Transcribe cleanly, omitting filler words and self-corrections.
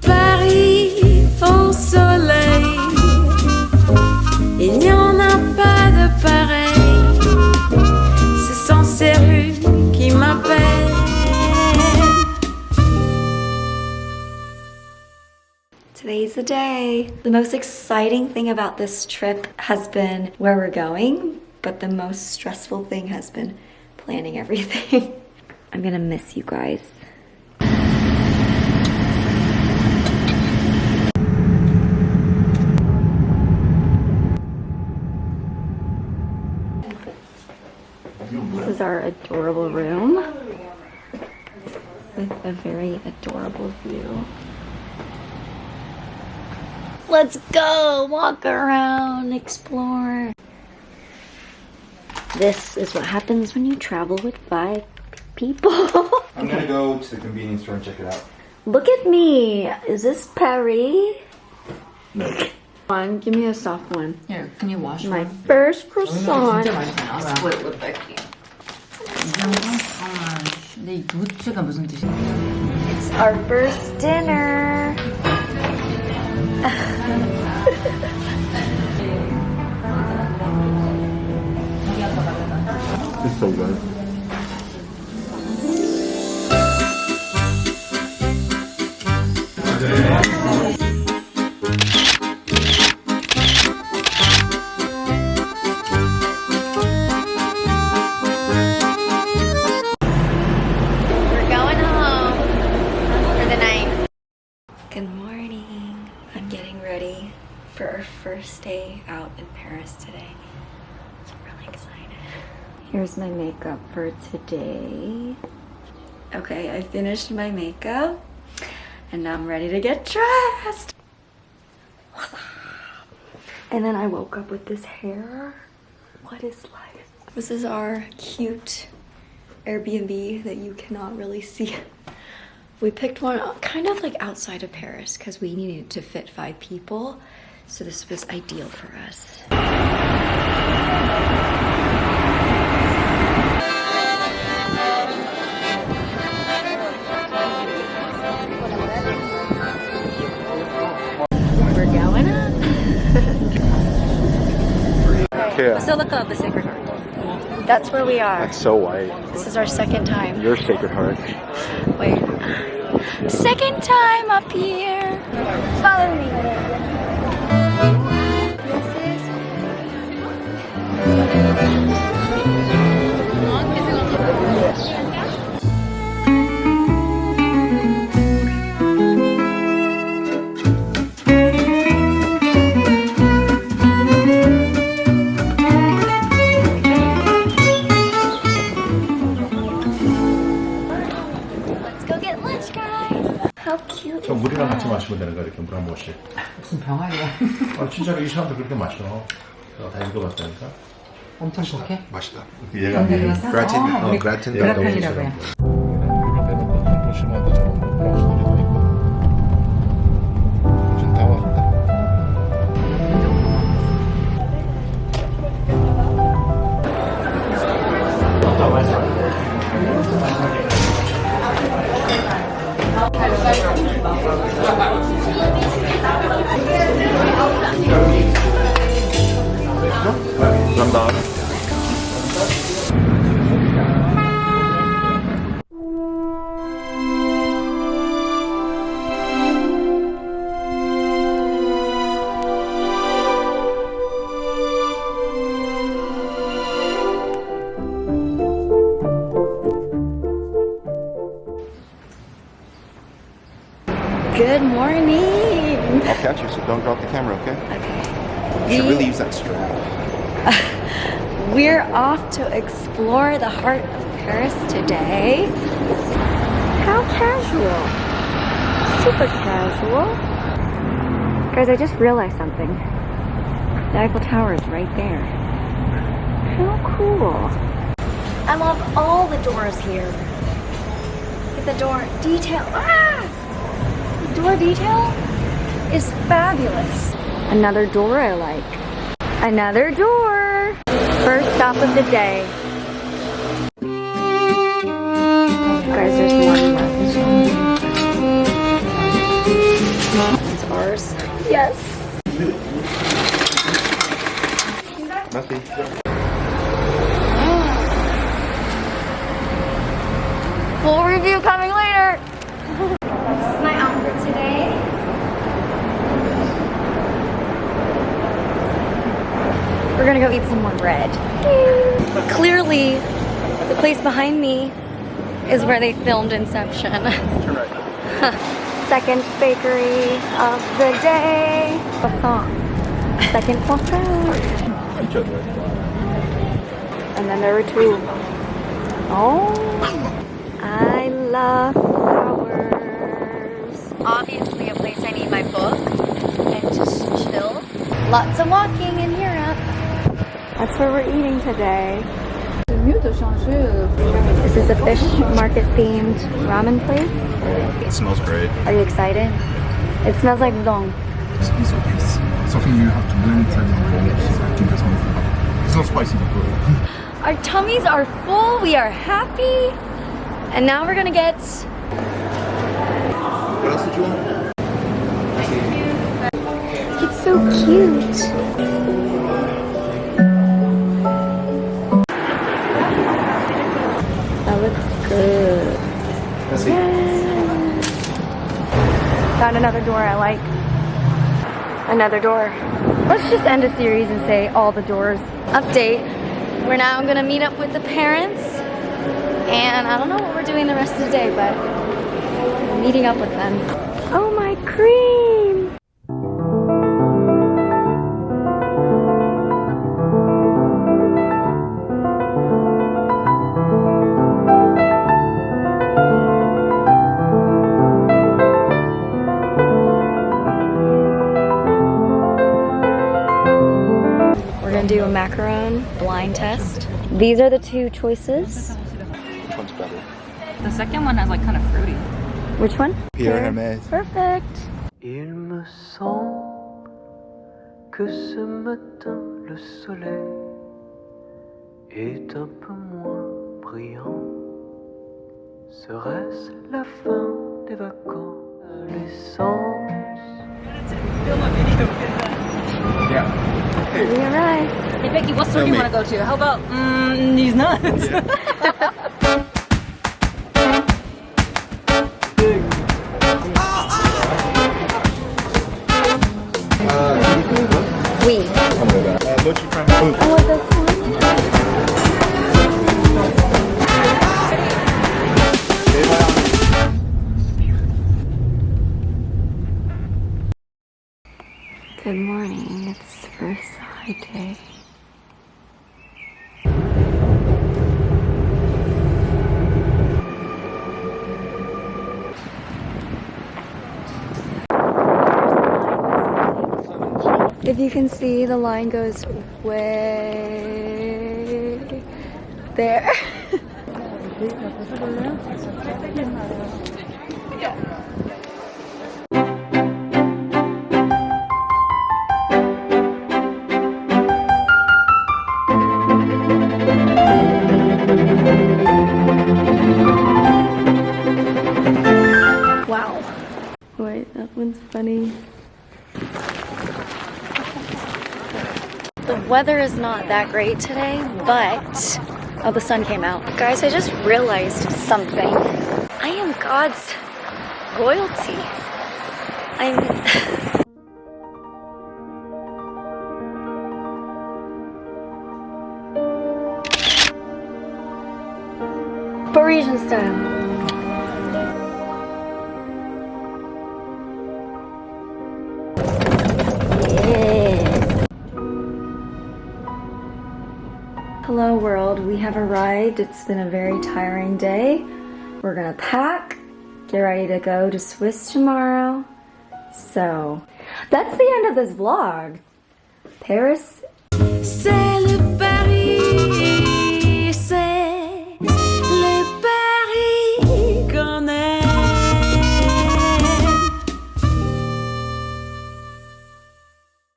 Paris au soleil, il n'y en a pas de pareil. Ce sont ces rues qui m'appellent. Today's the day. The most exciting thing about this trip has been where we're going, but the most stressful thing has been planning everything. I'm gonna miss you guys. This is our adorable room with a very adorable view. Let's go walk around, explore. This is what happens when you travel with 5 people. I'm gonna go to the convenience store and check it out. Look at me. Is this Paris? No. One, give me a soft one. Here, can you wash My one? first croissant. 진짜 맛있다. I'll split with Becky. 근데 이 루츠가 무슨 뜻이야? It's our first dinner. It's so good. We're going home for the night. Good morning. I'm getting ready for our first day out in Paris today. So I'm really excited. Here's my makeup for today. Okay, I finished my makeup and now I'm ready to get dressed. And then I woke up with this hair. What is life? This is our cute Airbnb that you cannot really see. We picked one kind of like outside of Paris because we needed to fit 5 people. So this was ideal for us. We're going up. Yeah. Basilica of the Sacred Heart. That's where we are. That's so white. This is our second time. Your Sacred Heart. Wait. Second time up here. Follow me. This Let's go get lunch, guys. How cute 저 is 물이랑 같이 that? 마시면 되는 거야, 이렇게 물 한 모씩. 무슨 병아리야? 아, 진짜로 이 사람들 그렇게 마셔. 내가 다 읽어봤다니까. 엄청 독해? 맛있다. 얘가 우리 그라틴 그라탄이라고 해. 이렇게 빼놓고 좀 보시면 저런 박스들이 다 있고. 지금 다 왔다. 감사합니다. Good morning. I'll catch you, so don't drop the camera, okay? Okay. You should really use that strap. We're off to explore the heart of Paris today. How casual. Super casual. Guys, I just realized something. The Eiffel Tower is right there. How cool. I love all the doors here. Look at the door detail. Ah! The door detail is fabulous. Another door I like. Another door. First stop of the day. Guys, there's one left. go eat some more bread. Clearly, the place behind me is where they filmed Inception. Second bakery of the day. Croissant. Second croissant. And then there were two. Oh, I love flowers. Obviously a place I need my book and just chill. Lots of walking in Europe. That's where we're eating today. This is a fish market themed ramen place. It smells great. Are you excited? It smells like udon. It's something you have to learn Italian, so I think that's wonderful. It's not spicy, but Our tummies are full, we are happy, and now we're gonna get... What else did you want? It's so cute. That looks good. Let's see. Found another door I like. Another door. Let's just end a series and say all the doors. Update. We're now gonna meet up with the parents, and I don't know what we're doing the rest of the day, but we're meeting up with them. Oh, my cream! We're gonna do a macaron blind test. These are the two choices. Which one's better? The second one has like kind of fruity. Which one? Pierre Hermes. Perfect. Il me semble que ce matin le soleil est un peu moins brillant. Serait-ce la fin des vacances? L'essence. yeah. We arrived. Hey Becky, what store do you want to go to? How about these nuts? We. Mochi from Oh, this one. Good morning. It's Versailles Day. If you can see, the line goes way there. Wow. Wait, that one's funny. The weather is not that great today, but oh, the sun came out. Guys, I just realized something. I am God's royalty. I'm Parisian style. Hello world, we have arrived. It's been a very tiring day. We're gonna pack, get ready to go to Swiss tomorrow. So, that's the end of this vlog. Paris. C'est